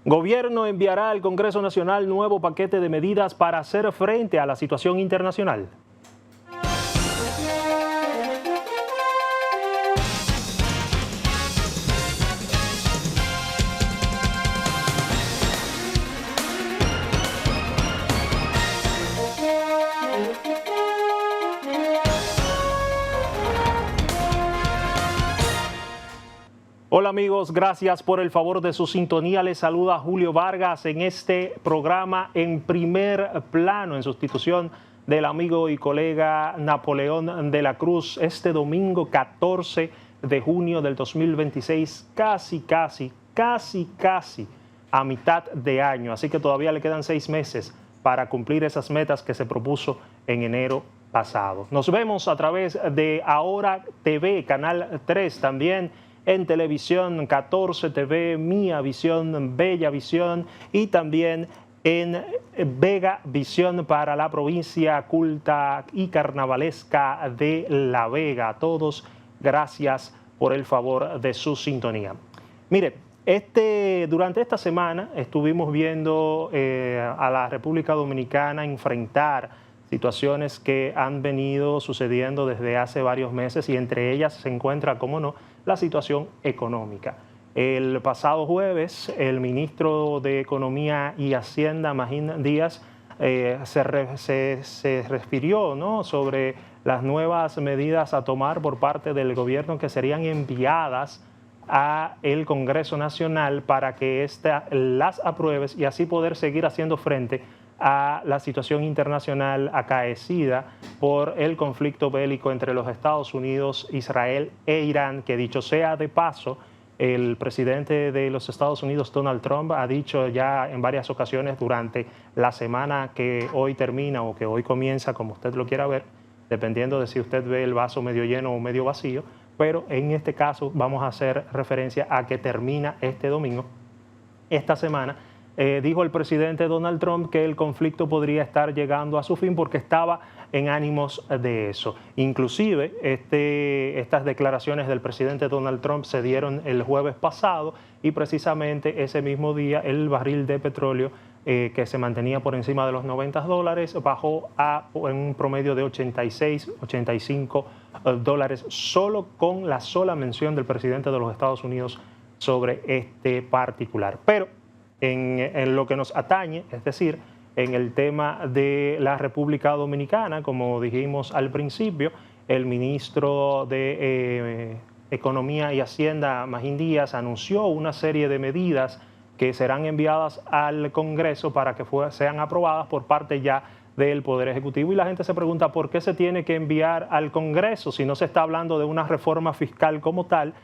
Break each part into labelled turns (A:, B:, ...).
A: Gobierno enviará al Congreso Nacional nuevo paquete de medidas para hacer frente a la situación internacional. Hola amigos, gracias por el favor de su sintonía. Les saluda Julio Vargas en este programa En Primer Plano, en sustitución del amigo y colega Napoleón de la Cruz. Este domingo 14 de junio del 2026, casi a mitad de año. Así que todavía le quedan 6 meses para cumplir esas metas que se propuso en enero pasado. Nos vemos a través de Ahora TV, Canal 3, también en televisión 14 TV, Mía Visión, Bella Visión y también en Vega Visión para la provincia culta y carnavalesca de La Vega. A todos, gracias por el favor de su sintonía. Mire, durante esta semana estuvimos viendo a la República Dominicana enfrentar situaciones que han venido sucediendo desde hace varios meses y entre ellas se encuentra, cómo no, la situación económica. El pasado jueves, el ministro de Economía y Hacienda, Magín Díaz, se refirió, ¿no?, sobre las nuevas medidas a tomar por parte del gobierno que serían enviadas al Congreso Nacional para que las apruebe y así poder seguir haciendo frente a la situación internacional acaecida por el conflicto bélico entre los Estados Unidos, Israel e Irán, que dicho sea de paso, el presidente de los Estados Unidos, Donald Trump, ha dicho ya en varias ocasiones durante la semana que hoy termina o que hoy comienza, como usted lo quiera ver, dependiendo de si usted ve el vaso medio lleno o medio vacío, pero en este caso vamos a hacer referencia a que termina este domingo, esta semana. Dijo el presidente Donald Trump que el conflicto podría estar llegando a su fin porque estaba en ánimos de eso. Inclusive, estas declaraciones del presidente Donald Trump se dieron el jueves pasado y precisamente ese mismo día el barril de petróleo que se mantenía por encima de los $90 bajó a un promedio de 86, 85 dólares solo con la sola mención del presidente de los Estados Unidos sobre este particular. Pero en lo que nos atañe, es decir, en el tema de la República Dominicana, como dijimos al principio, el ministro de Economía y Hacienda, Magín Díaz, anunció una serie de medidas que serán enviadas al Congreso para que sean aprobadas por parte ya del Poder Ejecutivo. Y la gente se pregunta por qué se tiene que enviar al Congreso si no se está hablando de una reforma fiscal como tal,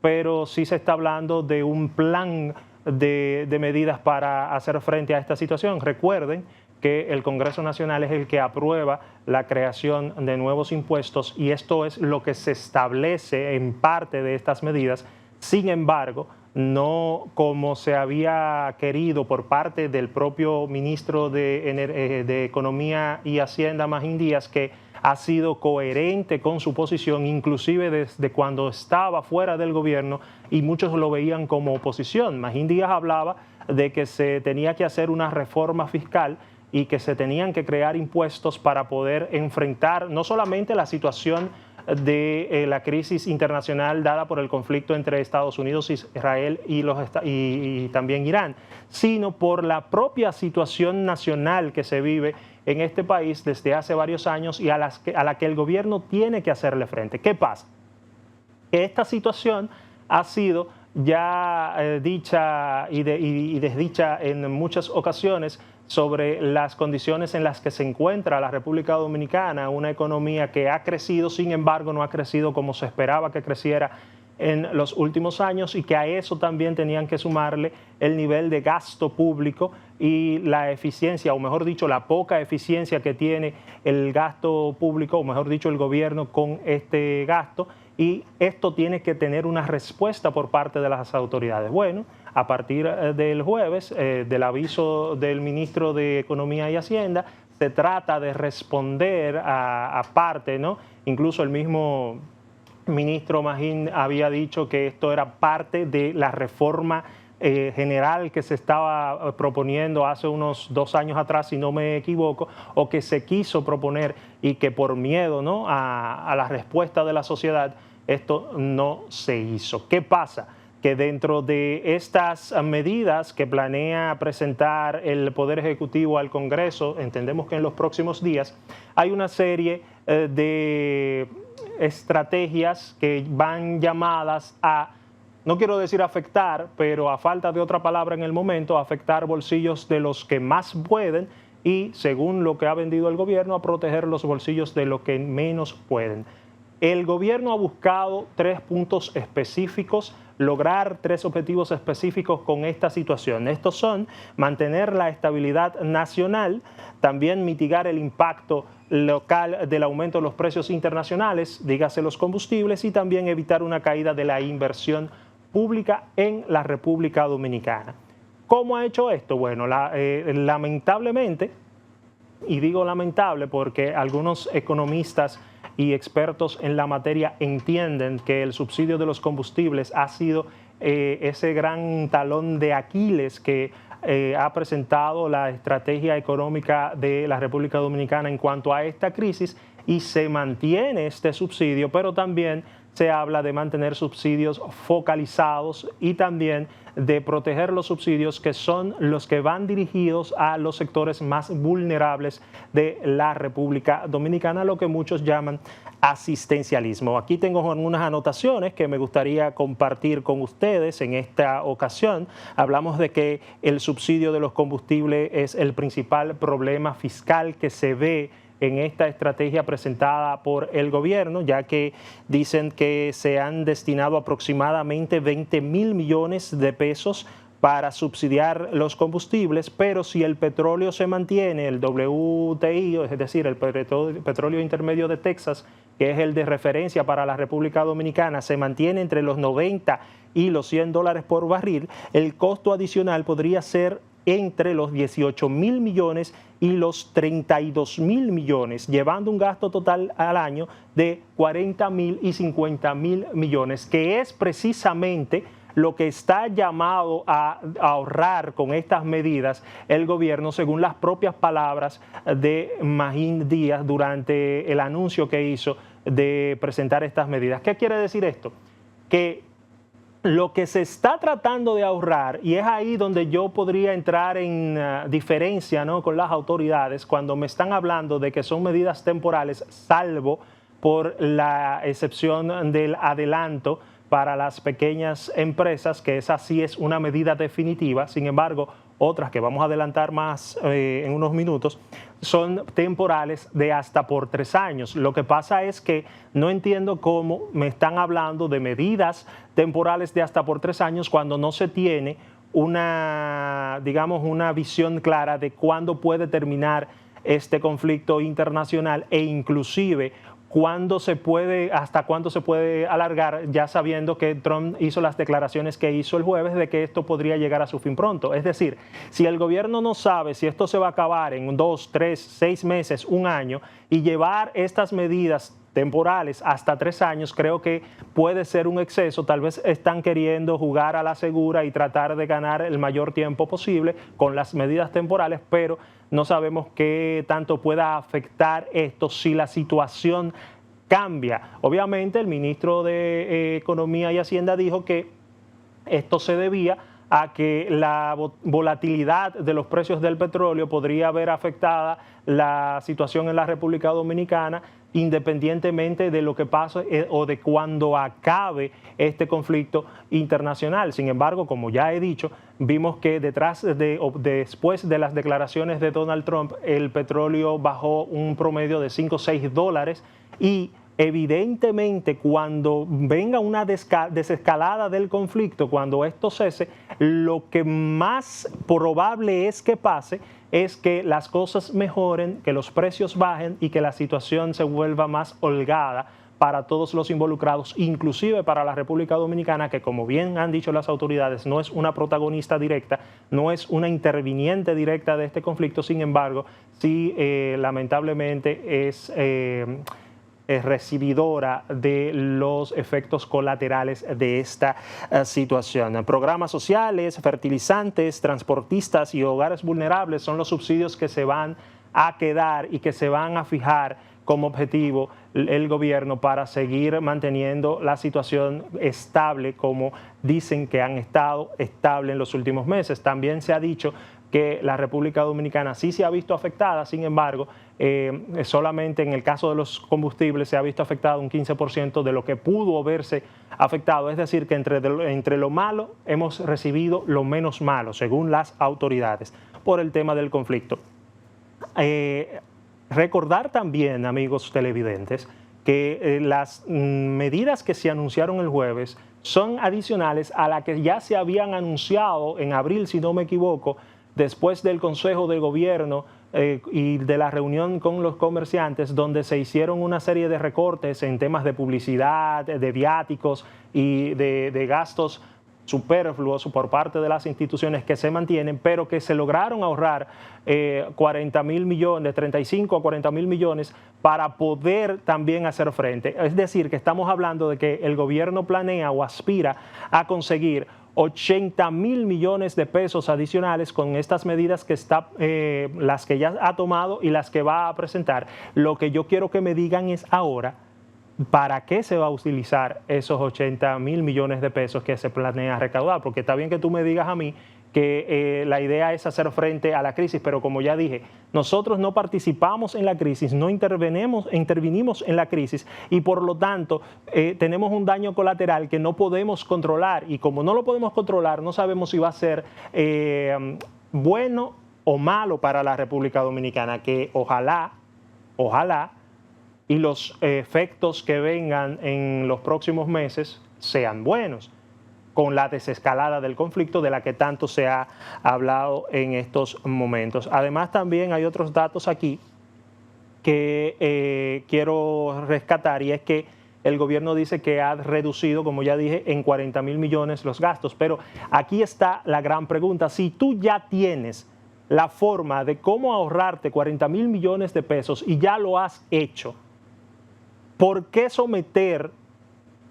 A: pero sí se está hablando de un plan de medidas para hacer frente a esta situación. Recuerden que el Congreso Nacional es el que aprueba la creación de nuevos impuestos y esto es lo que se establece en parte de estas medidas. Sin embargo, no como se había querido por parte del propio ministro de Economía y Hacienda, Magín Díaz, que ha sido coherente con su posición, inclusive desde cuando estaba fuera del gobierno y muchos lo veían como oposición. Magín Díaz hablaba de que se tenía que hacer una reforma fiscal y que se tenían que crear impuestos para poder enfrentar no solamente la situación de la crisis internacional dada por el conflicto entre Estados Unidos, Israel y también Irán, sino por la propia situación nacional que se vive en este país desde hace varios años y a la que el gobierno tiene que hacerle frente. ¿Qué pasa? Que esta situación ha sido ya dicha y desdicha en muchas ocasiones sobre las condiciones en las que se encuentra la República Dominicana, una economía que ha crecido, sin embargo no ha crecido como se esperaba que creciera en los últimos años y que a eso también tenían que sumarle el nivel de gasto público y la eficiencia, o mejor dicho, la poca eficiencia que tiene el gasto público, o mejor dicho, el gobierno con este gasto. Y esto tiene que tener una respuesta por parte de las autoridades. Bueno, a partir del jueves, del aviso del ministro de Economía y Hacienda, se trata de responder a parte, ¿no? Incluso el mismo ministro Magín había dicho que esto era parte de la reforma general que se estaba proponiendo hace unos 2 años atrás, si no me equivoco, o que se quiso proponer y que por miedo, ¿no?, a la respuesta de la sociedad, esto no se hizo. ¿Qué pasa? Que dentro de estas medidas que planea presentar el Poder Ejecutivo al Congreso, entendemos que en los próximos días, hay una serie de estrategias que van llamadas a, no quiero decir afectar, pero a falta de otra palabra en el momento, afectar bolsillos de los que más pueden y, según lo que ha vendido el gobierno, a proteger los bolsillos de los que menos pueden. El gobierno ha buscado 3 puntos específicos, lograr 3 objetivos específicos con esta situación. Estos son mantener la estabilidad nacional, también mitigar el impacto local del aumento de los precios internacionales, dígase los combustibles, y también evitar una caída de la inversión pública en la República Dominicana. ¿Cómo ha hecho esto? Bueno, lamentablemente, y digo lamentable porque algunos economistas y expertos en la materia entienden que el subsidio de los combustibles ha sido ese gran talón de Aquiles que ha presentado la estrategia económica de la República Dominicana en cuanto a esta crisis, y se mantiene este subsidio, pero también se habla de mantener subsidios focalizados y también de proteger los subsidios que son los que van dirigidos a los sectores más vulnerables de la República Dominicana, lo que muchos llaman asistencialismo. Aquí tengo algunas anotaciones que me gustaría compartir con ustedes en esta ocasión. Hablamos de que el subsidio de los combustibles es el principal problema fiscal que se ve en esta estrategia presentada por el gobierno, ya que dicen que se han destinado aproximadamente 20.000 millones de pesos para subsidiar los combustibles, pero si el petróleo se mantiene, el WTI, es decir, el petróleo intermedio de Texas, que es el de referencia para la República Dominicana, se mantiene entre los 90 y los $100 por barril, el costo adicional podría ser entre los 18.000 millones y los 32.000 millones, llevando un gasto total al año de 40.000 y 50.000 millones, que es precisamente lo que está llamado a ahorrar con estas medidas el gobierno, según las propias palabras de Magín Díaz durante el anuncio que hizo de presentar estas medidas. ¿Qué quiere decir esto? Que lo que se está tratando de ahorrar, y es ahí donde yo podría entrar en diferencia, ¿no?, con las autoridades, cuando me están hablando de que son medidas temporales, salvo por la excepción del adelanto para las pequeñas empresas, que esa sí es una medida definitiva. Sin embargo, otras que vamos a adelantar más en unos minutos, son temporales de hasta por 3 años. Lo que pasa es que no entiendo cómo me están hablando de medidas temporales de hasta por 3 años cuando no se tiene una, digamos, una visión clara de cuándo puede terminar este conflicto internacional e inclusive hasta cuándo se puede alargar, ya sabiendo que Trump hizo las declaraciones que hizo el jueves de que esto podría llegar a su fin pronto. Es decir, si el gobierno no sabe si esto se va a acabar en 2, 3, 6 meses, 1 año, y llevar estas medidas temporales hasta 3 años, creo que puede ser un exceso. Tal vez están queriendo jugar a la segura y tratar de ganar el mayor tiempo posible con las medidas temporales, pero no sabemos qué tanto pueda afectar esto si la situación cambia. Obviamente, el ministro de Economía y Hacienda dijo que esto se debía a que la volatilidad de los precios del petróleo podría haber afectada la situación en la República Dominicana, independientemente de lo que pase o de cuando acabe este conflicto internacional. Sin embargo, como ya he dicho, vimos que después de las declaraciones de Donald Trump, el petróleo bajó un promedio de 5 o 6 dólares y evidentemente cuando venga una desescalada del conflicto, cuando esto cese, lo que más probable es que pase es que las cosas mejoren, que los precios bajen y que la situación se vuelva más holgada para todos los involucrados, inclusive para la República Dominicana, que, como bien han dicho las autoridades, no es una protagonista directa, no es una interviniente directa de este conflicto. Sin embargo, sí, lamentablemente es recibidora de los efectos colaterales de esta situación. Programas sociales, fertilizantes, transportistas y hogares vulnerables son los subsidios que se van a quedar y que se van a fijar como objetivo el gobierno para seguir manteniendo la situación estable, como dicen que han estado estable en los últimos meses. También se ha dicho que la República Dominicana sí se ha visto afectada, sin embargo, solamente en el caso de los combustibles se ha visto afectado un 15% de lo que pudo verse afectado, es decir, que entre lo malo hemos recibido lo menos malo, según las autoridades, por el tema del conflicto. Recordar también, amigos televidentes, que las medidas que se anunciaron el jueves son adicionales a las que ya se habían anunciado en abril, si no me equivoco, después del Consejo de Gobierno y de la reunión con los comerciantes, donde se hicieron una serie de recortes en temas de publicidad, de viáticos y de gastos superfluos por parte de las instituciones que se mantienen, pero que se lograron ahorrar 40.000 millones, 35 a 40.000 millones para poder también hacer frente. Es decir, que estamos hablando de que el gobierno planea o aspira a conseguir 80.000 millones de pesos adicionales con estas medidas que las que ya ha tomado y las que va a presentar. Lo que yo quiero que me digan es ahora, ¿para qué se va a utilizar esos 80.000 millones de pesos que se planea recaudar? Porque está bien que tú me digas a mí que la idea es hacer frente a la crisis, pero como ya dije, nosotros no participamos en la crisis, no intervinimos en la crisis y por lo tanto tenemos un daño colateral que no podemos controlar y como no lo podemos controlar, no sabemos si va a ser bueno o malo para la República Dominicana, que ojalá y los efectos que vengan en los próximos meses sean buenos, con la desescalada del conflicto de la que tanto se ha hablado en estos momentos. Además, también hay otros datos aquí que quiero rescatar y es que el gobierno dice que ha reducido, como ya dije, en 40.000 millones los gastos, pero aquí está la gran pregunta. Si tú ya tienes la forma de cómo ahorrarte 40.000 millones de pesos y ya lo has hecho, ¿por qué someter?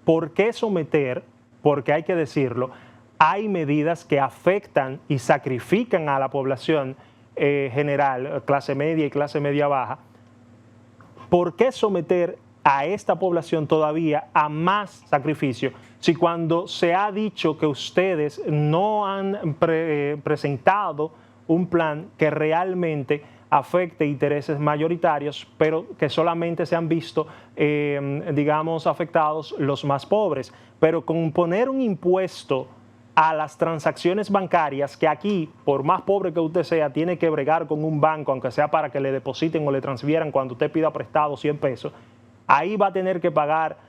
A: Porque hay que decirlo, hay medidas que afectan y sacrifican a la población general, clase media y clase media baja. ¿Por qué someter a esta población todavía a más sacrificio si cuando se ha dicho que ustedes no han presentado un plan que realmente afecte intereses mayoritarios, pero que solamente se han visto, digamos, afectados los más pobres? Pero con poner un impuesto a las transacciones bancarias, que aquí, por más pobre que usted sea, tiene que bregar con un banco, aunque sea para que le depositen o le transfieran cuando usted pida prestado 100 pesos, ahí va a tener que pagar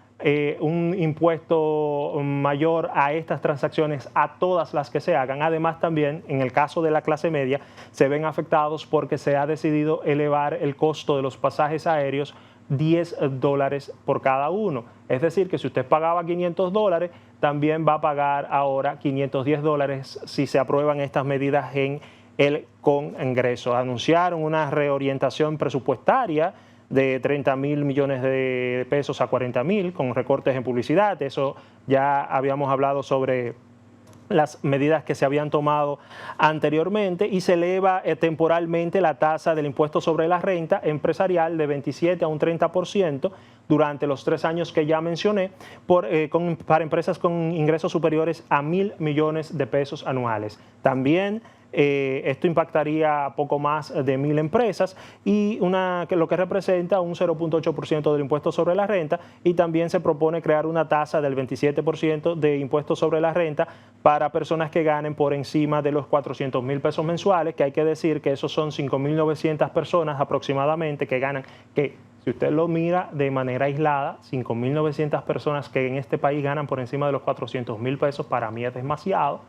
A: un impuesto mayor a estas transacciones, a todas las que se hagan. Además, también, en el caso de la clase media, se ven afectados porque se ha decidido elevar el costo de los pasajes aéreos $10 por cada uno. Es decir, que si usted pagaba $500, también va a pagar ahora $510 si se aprueban estas medidas en el Congreso. Anunciaron una reorientación presupuestaria de 30.000 millones de pesos a 40.000 con recortes en publicidad. Eso ya habíamos hablado sobre las medidas que se habían tomado anteriormente y se eleva temporalmente la tasa del impuesto sobre la renta empresarial de 27 a un 30% durante los 3 años que ya mencioné para empresas con ingresos superiores a 1.000 millones de pesos anuales. También esto impactaría a poco más de 1.000 empresas y lo que representa un 0.8% del impuesto sobre la renta, y también se propone crear una tasa del 27% de impuesto sobre la renta para personas que ganen por encima de los 400.000 pesos mensuales, que hay que decir que esos son 5.900 personas aproximadamente que ganan, que si usted lo mira de manera aislada, 5.900 personas que en este país ganan por encima de los 400.000 pesos, para mí es demasiado.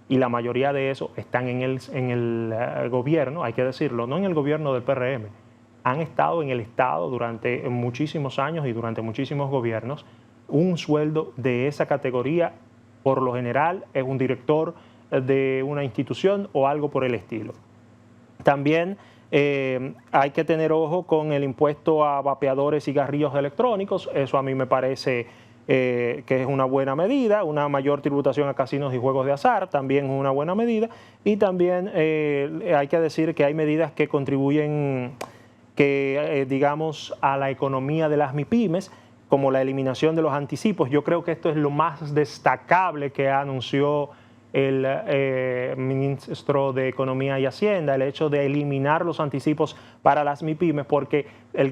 A: Y la mayoría de esos están en el gobierno, hay que decirlo, no en el gobierno del PRM. Han estado en el Estado durante muchísimos años y durante muchísimos gobiernos. Un sueldo de esa categoría, por lo general, es un director de una institución o algo por el estilo. También Hay que tener ojo con el impuesto a vapeadores y cigarrillos electrónicos. Eso a mí me parece que es una buena medida. Una mayor tributación a casinos y juegos de azar también es una buena medida. Y también hay que decir que hay medidas que contribuyen, digamos, a la economía de las MIPYMES, como la eliminación de los anticipos. Yo creo que esto es lo más destacable que anunció el ministro de Economía y Hacienda, el hecho de eliminar los anticipos para las MIPYMES, porque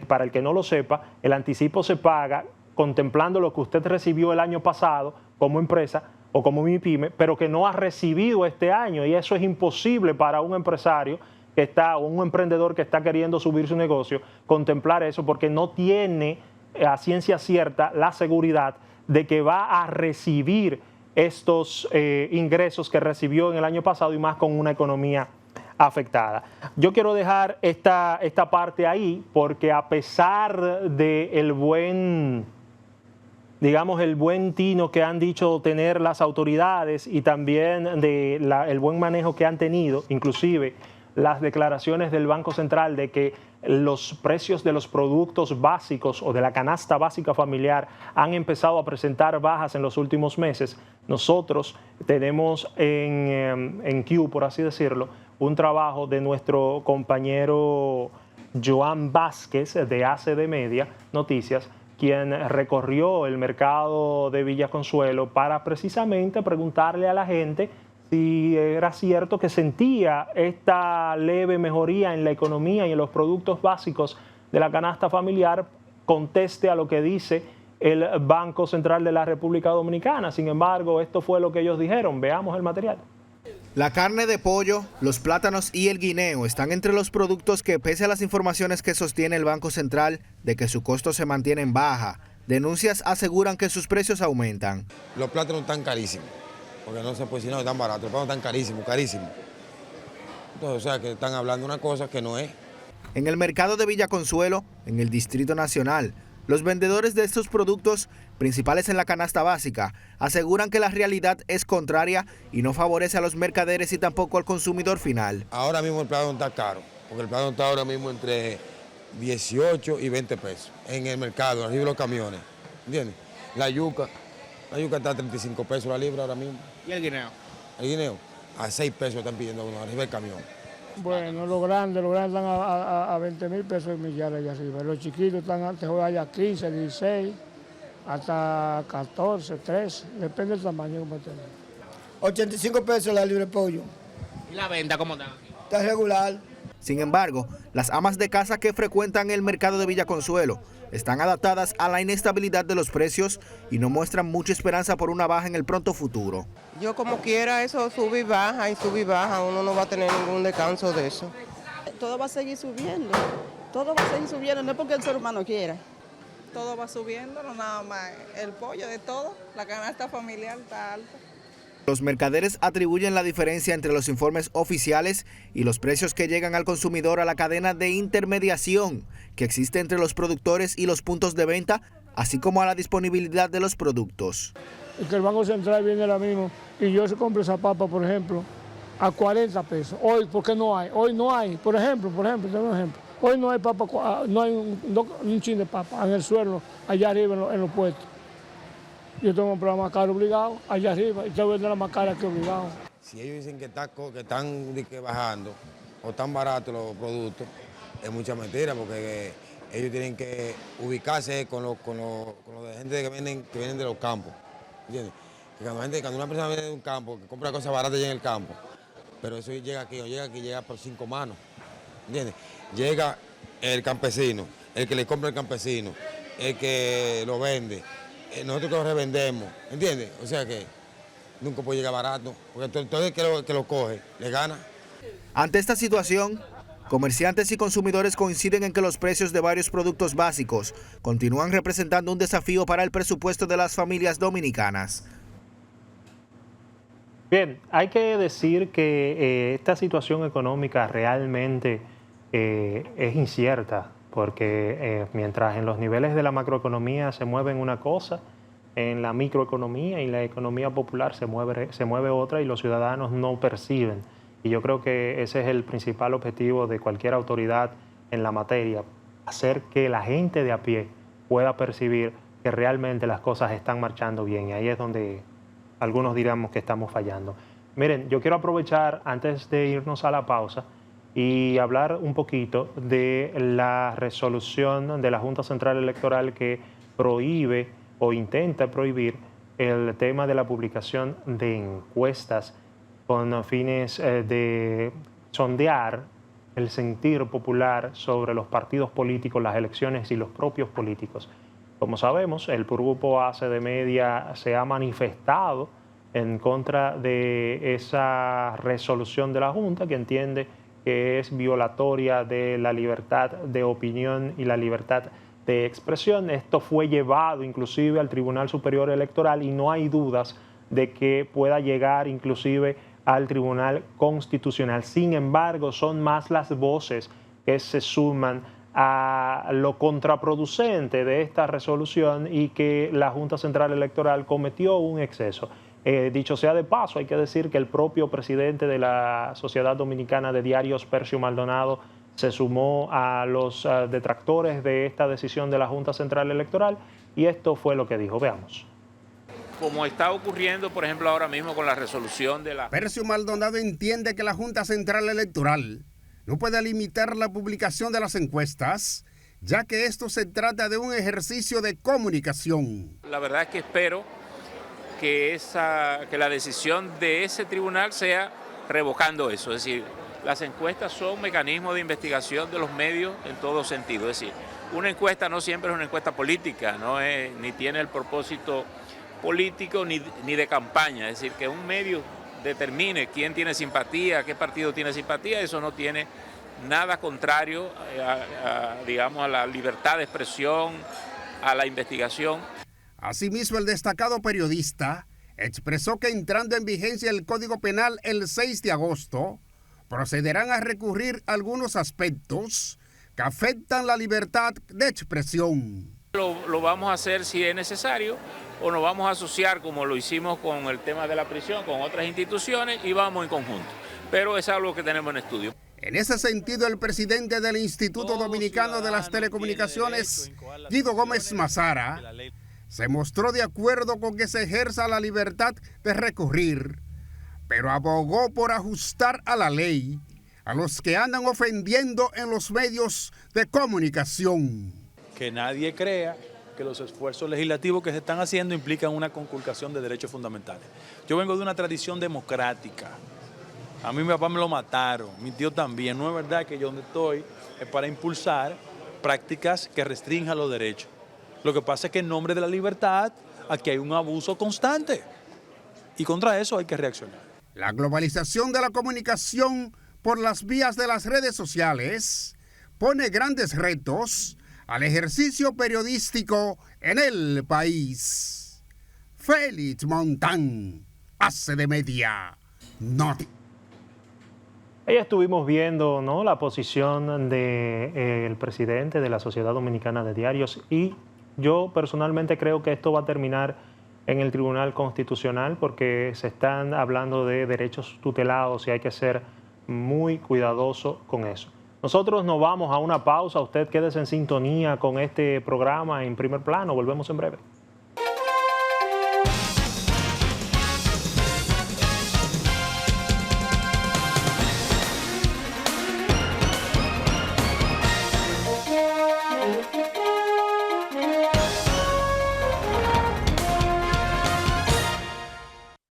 A: para el que no lo sepa, el anticipo se paga contemplando lo que usted recibió el año pasado como empresa o como MIPYME, pero que no ha recibido este año, y eso es imposible para un empresario que está, o un emprendedor que está queriendo subir su negocio, contemplar eso, porque no tiene a ciencia cierta la seguridad de que va a recibir estos ingresos que recibió en el año pasado, y más con una economía afectada. Yo quiero dejar esta parte ahí porque, a pesar del buen, digamos, el buen tino que han dicho tener las autoridades y también el buen manejo que han tenido, inclusive las declaraciones del Banco Central de que los precios de los productos básicos o de la canasta básica familiar han empezado a presentar bajas en los últimos meses, nosotros tenemos en Q, por así decirlo, un trabajo de nuestro compañero Joan Vázquez de ACD Media Noticias, quien recorrió el mercado de Villa Consuelo para precisamente preguntarle a la gente si era cierto que sentía esta leve mejoría en la economía y en los productos básicos de la canasta familiar, conteste a lo que dice el Banco Central de la República Dominicana. Sin embargo, esto fue lo que ellos dijeron. Veamos el material.
B: La carne de pollo, los plátanos y el guineo están entre los productos que, pese a las informaciones que sostiene el Banco Central de que su costo se mantiene en baja, denuncias aseguran que sus precios aumentan.
C: Los plátanos están carísimos, porque no se puede decir, no, están baratos, los plátanos están carísimos, carísimos. Entonces, o sea, que están hablando una cosa que no es.
B: En el mercado de Villa Consuelo, en el Distrito Nacional, los vendedores de estos productos, principales en la canasta básica, aseguran que la realidad es contraria y no favorece a los mercaderes y tampoco al consumidor final.
C: Ahora mismo el plátano está caro, porque el plátano está ahora mismo entre 18 y 20 pesos en el mercado, arriba de los camiones, ¿entiendes? La yuca está a 35 pesos la libra ahora mismo.
B: ¿Y el guineo?
C: El guineo, a 6 pesos están pidiendo uno arriba del camión.
D: Bueno, los grandes están a 20.000 pesos el millar allá arriba. Los chiquitos están allá 15, 16, hasta 14, 13, depende del tamaño que tengan.
E: 85 pesos la libre pollo.
B: ¿Y la venta cómo está?
E: Está regular.
B: Sin embargo, las amas de casa que frecuentan el mercado de Villa Consuelo están adaptadas a la inestabilidad de los precios y no muestran mucha esperanza por una baja en el pronto futuro.
F: Yo como quiera, eso sube y baja, uno no va a tener ningún descanso de eso.
G: Todo va a seguir subiendo, no es porque el ser humano quiera.
H: Todo va subiendo, no nada más el pollo de todo, la canasta familiar está alta.
B: Los mercaderes atribuyen la diferencia entre los informes oficiales y los precios que llegan al consumidor a la cadena de intermediación que existe entre los productores y los puntos de venta, así como a la disponibilidad de los productos.
D: Y que el Banco Central viene ahora mismo y yo se compro esa papa, por ejemplo, a 40 pesos. Hoy, ¿por qué no hay? Hoy no hay. Por ejemplo, tengo un ejemplo. Hoy no hay papa, no hay un chin de papa en el suelo, allá arriba en los puestos. Yo tengo que comprar más caro obligado, allá arriba, y tengo que vender más cara que obligado.
C: Si ellos dicen que están bajando o están baratos los productos, es mucha mentira, porque ellos tienen que ubicarse con los de gente que vienen de los campos. ¿Entiendes? Que cuando una persona viene de un campo, que compra cosas baratas ya en el campo, pero eso llega aquí, llega por 5 manos. ¿Entiendes? Llega el campesino, el que le compra el campesino, el que lo vende, nosotros que lo revendemos, ¿entiendes? O sea que nunca puede llegar barato, porque todo el que lo coge le gana.
B: Ante esta situación, comerciantes y consumidores coinciden en que los precios de varios productos básicos continúan representando un desafío para el presupuesto de las familias dominicanas.
A: Bien, hay que decir que esta situación económica realmente es incierta, porque mientras en los niveles de la macroeconomía se mueven una cosa, en la microeconomía y la economía popular se mueve otra, y los ciudadanos no perciben Y yo creo que ese es el principal objetivo de cualquier autoridad en la materia, hacer que la gente de a pie pueda percibir que realmente las cosas están marchando bien. Y ahí es donde algunos diríamos que estamos fallando. Miren, yo quiero aprovechar antes de irnos a la pausa y hablar un poquito de la resolución de la Junta Central Electoral que prohíbe o intenta prohibir el tema de la publicación de encuestas con fines de sondear el sentir popular sobre los partidos políticos, las elecciones y los propios políticos. Como sabemos, el grupo ACD Media se ha manifestado en contra de esa resolución de la Junta, que entiende que es violatoria de la libertad de opinión y la libertad de expresión. Esto fue llevado inclusive al Tribunal Superior Electoral y no hay dudas de que pueda llegar inclusive al Tribunal Constitucional. Sin embargo, son más las voces que se suman a lo contraproducente de esta resolución y que la Junta Central Electoral cometió un exceso. Dicho sea de paso, hay que decir que el propio presidente de la Sociedad Dominicana de Diarios, Percio Maldonado, se sumó a los detractores de esta decisión de la Junta Central Electoral y esto fue lo que dijo. Veamos.
I: Como está ocurriendo, por ejemplo, ahora mismo con la resolución de la...
J: Percio Maldonado entiende que la Junta Central Electoral no puede limitar la publicación de las encuestas, ya que esto se trata de un ejercicio de comunicación.
I: La verdad es que espero que la decisión de ese tribunal sea revocando eso. Es decir, las encuestas son mecanismos de investigación de los medios en todo sentido. Es decir, una encuesta no siempre es una encuesta política, ni tiene el propósito político ni de campaña. Es decir, que un medio determine quién tiene simpatía, qué partido tiene simpatía, eso no tiene nada contrario digamos, a la libertad de expresión, a la investigación.
J: Asimismo, el destacado periodista expresó que entrando en vigencia el Código Penal el 6 de agosto, procederán a recurrir algunos aspectos que afectan la libertad de expresión.
I: Lo vamos a hacer si es necesario o nos vamos a asociar como lo hicimos con el tema de la prisión, con otras instituciones y vamos en conjunto. Pero es algo que tenemos en estudio.
J: En ese sentido, el presidente del Instituto Dominicano de las Telecomunicaciones, Guido Gómez Mazara, se mostró de acuerdo con que se ejerza la libertad de recurrir, pero abogó por ajustar a la ley a los que andan ofendiendo en los medios de comunicación.
K: Que nadie crea que los esfuerzos legislativos que se están haciendo implican una conculcación de derechos fundamentales. Yo vengo de una tradición democrática. A mí mi papá me lo mataron, mi tío también. No es verdad que yo donde estoy es para impulsar prácticas que restrinjan los derechos. Lo que pasa es que en nombre de la libertad aquí hay un abuso constante y contra eso hay que reaccionar.
J: La globalización de la comunicación por las vías de las redes sociales pone grandes retos al ejercicio periodístico en el país. Félix Montán, ACD Media, Noti.
A: Ahí estuvimos viendo, ¿no?, la posición del presidente de la Sociedad Dominicana de Diarios y yo personalmente creo que esto va a terminar en el Tribunal Constitucional porque se están hablando de derechos tutelados y hay que ser muy cuidadoso con eso. Nosotros nos vamos a una pausa, usted quédese en sintonía con este programa en Primer Plano, volvemos en breve.